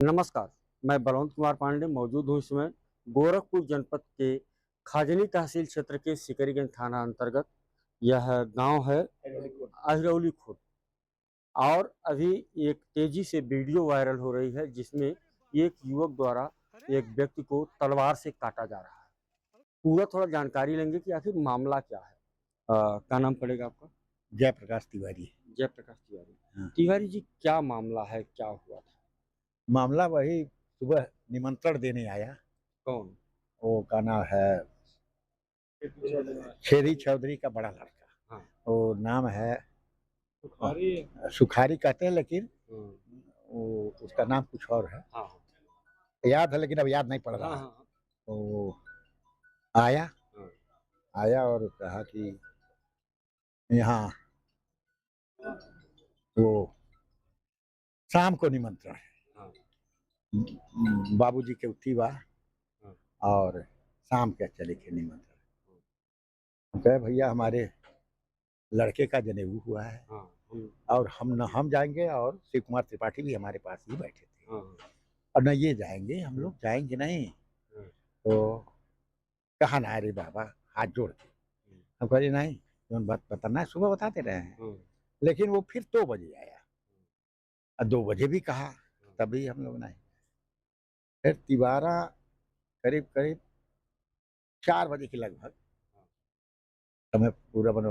नमस्कार, मैं बलवंत कुमार पांडे मौजूद हूँ इस समय गोरखपुर जनपद के खाजनी तहसील क्षेत्र के सिकरीगंज थाना अंतर्गत यह गांव है अहिरौली खुर्द। और अभी एक तेजी से वीडियो वायरल हो रही है जिसमें एक युवक द्वारा एक व्यक्ति को तलवार से काटा जा रहा है। पूरा थोड़ा जानकारी लेंगे कि आखिर मामला क्या है। क्या नाम पड़ेगा आपका? जयप्रकाश तिवारी। जयप्रकाश तिवारी। हाँ। तिवारी जी, क्या मामला है, क्या हुआ था? मामला वही सुबह निमंत्रण देने आया। कौन? वो का नाम है छेदी चौधरी का बड़ा लड़का। हाँ। वो नाम है सुखारी कहते हैं, लेकिन वो उसका नाम कुछ और है। हाँ। याद है लेकिन अब याद नहीं पड़ हाँ रहा है। हाँ। तो आया हाँ। आया और कहा कि यहाँ वो शाम को निमंत्रण है। हाँ। बाबूजी के उठी बा हाँ। और शाम के चले के निमंत्रण। कहे भैया हमारे लड़के का जनेऊ हुआ है हाँ। और हम जाएंगे, और शिव कुमार त्रिपाठी भी हमारे पास ही बैठे थे। हाँ। और न ये जाएंगे, हम लोग जाएंगे नहीं। हाँ। तो कहा ना अरे बाबा, हाथ जोड़ के हम कहे नहीं, तुम बात बताना सुबह बताते रहे हैं। हाँ। लेकिन वो फिर 2 बजे आया और 2 बजे भी कहा, तभी हम लोग नहीं। फिर तिवारा करीब करीब 4 बजे के लगभग समय पूरा बना।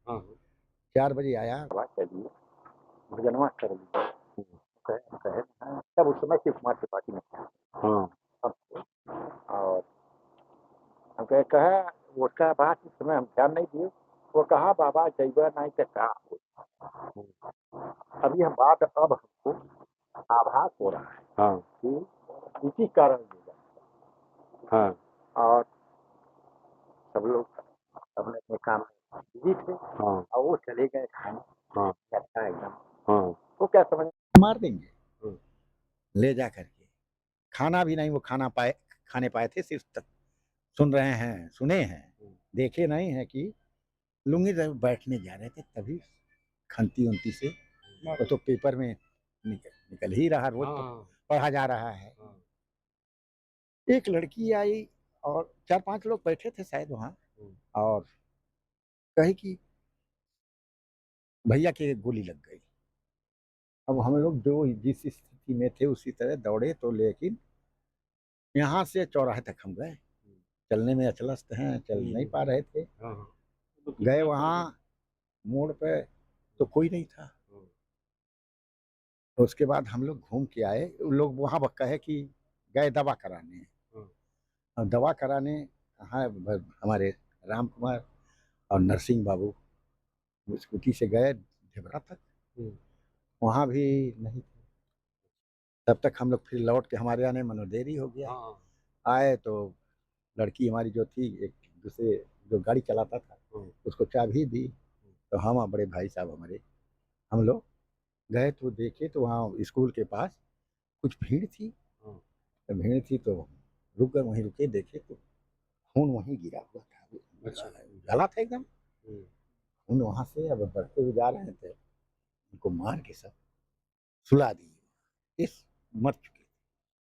हाँ। 4 बजे आया, बात कर दिए, भजनवा कर दिया। कहे कहे तब उस समय शिव कुमार त्रिपाठी में था। हाँ। और हम कहे उसका बात इस समय हम ध्यान नहीं दिए। वो कहा बाबा जैबा नहीं तो का अभी हम बात अब हमको आभास हो रहा है हाँ। कि इसी कारण हाँ। और सब लोग अपने अपने काम में बिजी थे। हाँ। और वो चले गए खाने। हाँ। अच्छा एकदम हाँ। वो क्या समझ मार देंगे हाँ। ले जा करके। खाना भी नहीं वो खाने पाए थे, सिर्फ तक सुन रहे हैं, सुने हैं, देखे नहीं है कि लुंगी जब बैठने जा रहे थे तभी खंती उंती से वो तो पेपर में निकल ही रहा, रोज हाँ। पढ़ा जा रहा है। हाँ। एक लड़की आई और 4-5 लोग बैठे थे शायद वहाँ, और कहे कि भैया की गोली लग गई। अब हम लोग जो जिस स्थिति में थे उसी तरह दौड़े, तो लेकिन यहाँ से चौराहे तक हम गए। चलने में अचलस्त हैं, चल नहीं पा रहे थे। हाँ। गए वहाँ मोड़ पे तो कोई नहीं था। तो उसके बाद हम लोग घूम के आए। लोग वहाँ कहे कि गए दवा कराने। और दवा कराने कहाँ हमारे राम कुमार और नरसिंह बाबू स्कूटी से गए ढेबरा तक, वहाँ भी नहीं थे। तब तक हम लोग फिर लौट के, हमारे आने में देरी हो गया। हाँ। आए तो लड़की हमारी जो थी, एक दूसरे जो गाड़ी चलाता था उसको चाबी दी। तो हम बड़े भाई साहब हमारे, हम लोग गए तो देखे तो वहाँ स्कूल के पास कुछ भीड़ थी। तो भीड़ थी तो रुक गए, वहीं रुके, देखे तो खून वहीं गिरा हुआ था। अच्छा। गला था एकदम खून। वहाँ से अब बढ़ते हुए जा रहे थे, उनको मार के सब सुला दिए। इस मर चुके।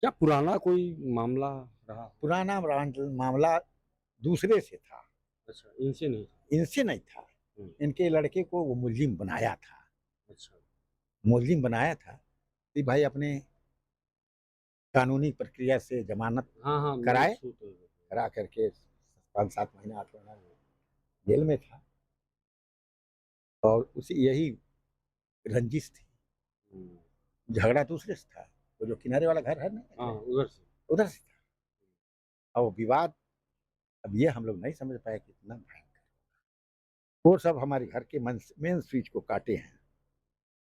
क्या पुराना कोई मामला रहा? पुराना मामला दूसरे से था, अच्छा, इनसे नहीं? इनसे नहीं था। इनके लड़के को वो मुलजिम बनाया था। अच्छा। मुलजिम बनाया था कि भाई अपने कानूनी प्रक्रिया से जमानत हाँ हाँ, कराए, तो करा करके 5-7 महीने 8 महीना जेल में था। और उसी यही रंजिश थी, झगड़ा दूसरे से था। वो जो किनारे वाला घर है ना, हाँ, उधर से था। और वो विवाद, अब ये हम लोग नहीं समझ पाए कितना भयंकर। वो सब हमारे घर के मेन स्विच को काटे हैं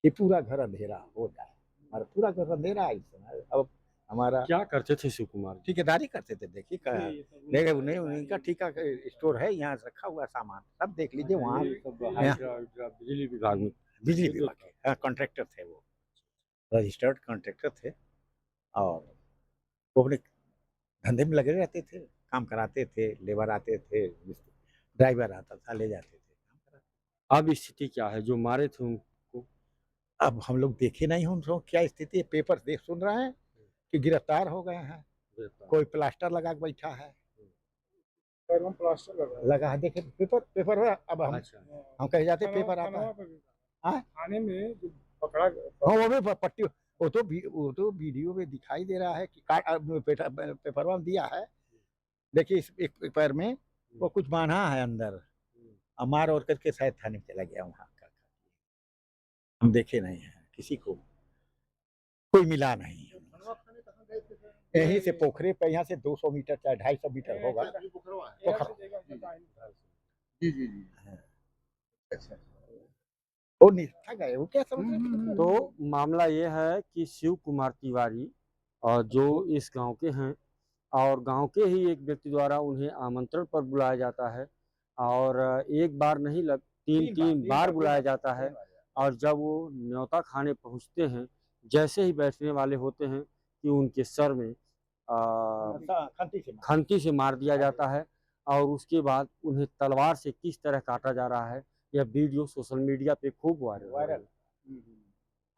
कि पूरा घर अंधेरा हो जाए। हमारा पूरा घर अंधेरा है इस समय। अब हमारा क्या करते थे शिव कुमार जी? ठेकेदारी करते थे। देखिए उन्हें उनका ठेका स्टोर है, यहाँ रखा हुआ सामान सब देख लीजिए। वहाँ बिजली विभाग में? बिजली विभाग के कॉन्ट्रैक्टर थे, वो रजिस्टर्ड कॉन्ट्रैक्टर थे। और वो अपने धंधे में लगे रहते थे, काम कराते थे। लेबर आते थे, ड्राइवर आता था, ले जाते थे, काम कराते। अब स्थिति क्या है? जो मारे थे उनको? अब हम लोग देखे नहीं, हम लोग क्या स्थिति है, पेपर देख सुन रहे हैं कि गिरफ्तार हो गए हैं, कोई प्लास्टर लगा के बैठा है, पैरों में प्लास्टर लगा है। देखे पेपर है, अब अच्छा हम कहे जाते पेपर आता है। हाँ? थाने में जो पकड़ा हाँ, वो भी पट्टी, वो तो वीडियो में दिखाई दे रहा है कि पेपर में दिया है। देखिए इस एक पेपर में वो कुछ बांधा है अंदर, मार और करके शायद थाने में चला गया वहाँ का। हम देखे नहीं हैं, किसी को कोई मिला नहीं। यहीं से पोखरे पे, यहाँ से 200 मीटर चाहे 250 मीटर होगा पोखरा। जी जी जी। अच्छा वो नहीं था गए, वो क्या समझ। तो मामला ये है कि शिव कुमार तिवारी और जो इस गांव के हैं, और गांव के ही एक व्यक्ति द्वारा उन्हें आमंत्रण पर बुलाया जाता है, और एक बार नहीं तीन बार बुलाया जाता है। और जब वो न्योता खाने पहुंचते हैं, जैसे ही बैठने वाले होते हैं कि उनके सर में खंती से मार दिया जाता है, और उसके बाद उन्हें तलवार से किस तरह काटा जा रहा है, यह वीडियो सोशल मीडिया पे खूब वायरल।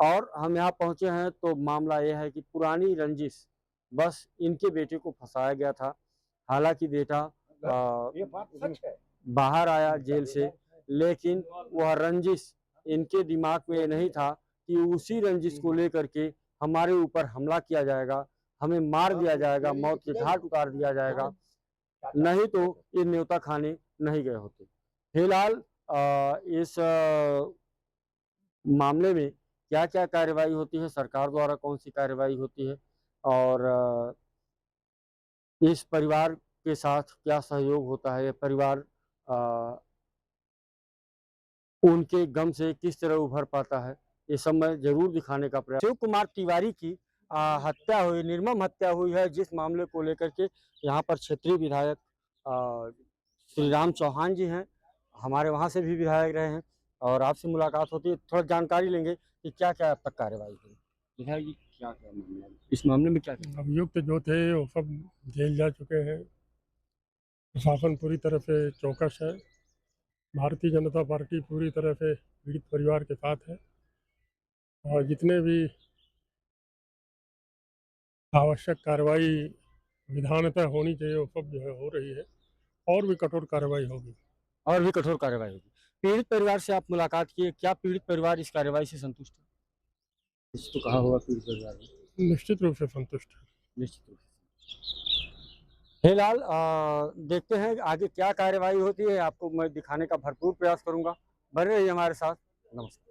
और हम यहाँ पहुंचे हैं तो मामला यह है कि पुरानी रंजिश, बस इनके बेटे को फंसाया गया था। हालांकि बेटा ये बात सच है। बाहर आया जेल से, लेकिन वह रंजिश इनके दिमाग में नहीं था कि उसी रंजिश को लेकर के हमारे ऊपर हमला किया जाएगा, हमें मार दिया जाएगा, मौत के घाट उतार दिया जाएगा, नहीं तो ये न्योता खाने नहीं गए होते। फिलहाल इस मामले में क्या क्या कार्रवाई होती है, सरकार द्वारा कौन सी कार्रवाई होती है, और इस परिवार के साथ क्या सहयोग होता है, ये परिवार उनके गम से किस तरह उभर पाता है, ये सब मैं जरूर दिखाने का प्रयास। शिव कुमार तिवारी की हत्या हुई, निर्मम हत्या हुई है, जिस मामले को लेकर के यहाँ पर क्षेत्रीय विधायक श्री राम चौहान जी हैं, हमारे वहाँ से भी विधायक रहे हैं, और आपसे मुलाकात होती है, थोड़ा जानकारी लेंगे कि क्या क्या अब तक कार्रवाई हुई। विधायक जी, क्या क्या मामला है इस मामले में, क्या क्या? अभियुक्त जो थे वो सब जेल जा चुके हैं। प्रशासन पूरी तरह से चौकस है। भारतीय जनता पार्टी पूरी तरह से पीड़ित परिवार के साथ है, और जितने भी आवश्यक कार्रवाई विधानतः होनी चाहिए वो सब जो है हो रही है, और भी कठोर कार्रवाई होगी। और भी कठोर कार्रवाई होगी। पीड़ित परिवार से आप मुलाकात किए, क्या पीड़ित परिवार इस कार्रवाई से संतुष्ट है? कुछ तो कहा होगा पीड़ित परिवार ने। निश्चित रूप से संतुष्ट है। निश्चित रूप से। फिलहाल देखते हैं आगे क्या कार्रवाई होती है, आपको मैं दिखाने का भरपूर प्रयास करूंगा। बने रहिए हमारे साथ। नमस्कार।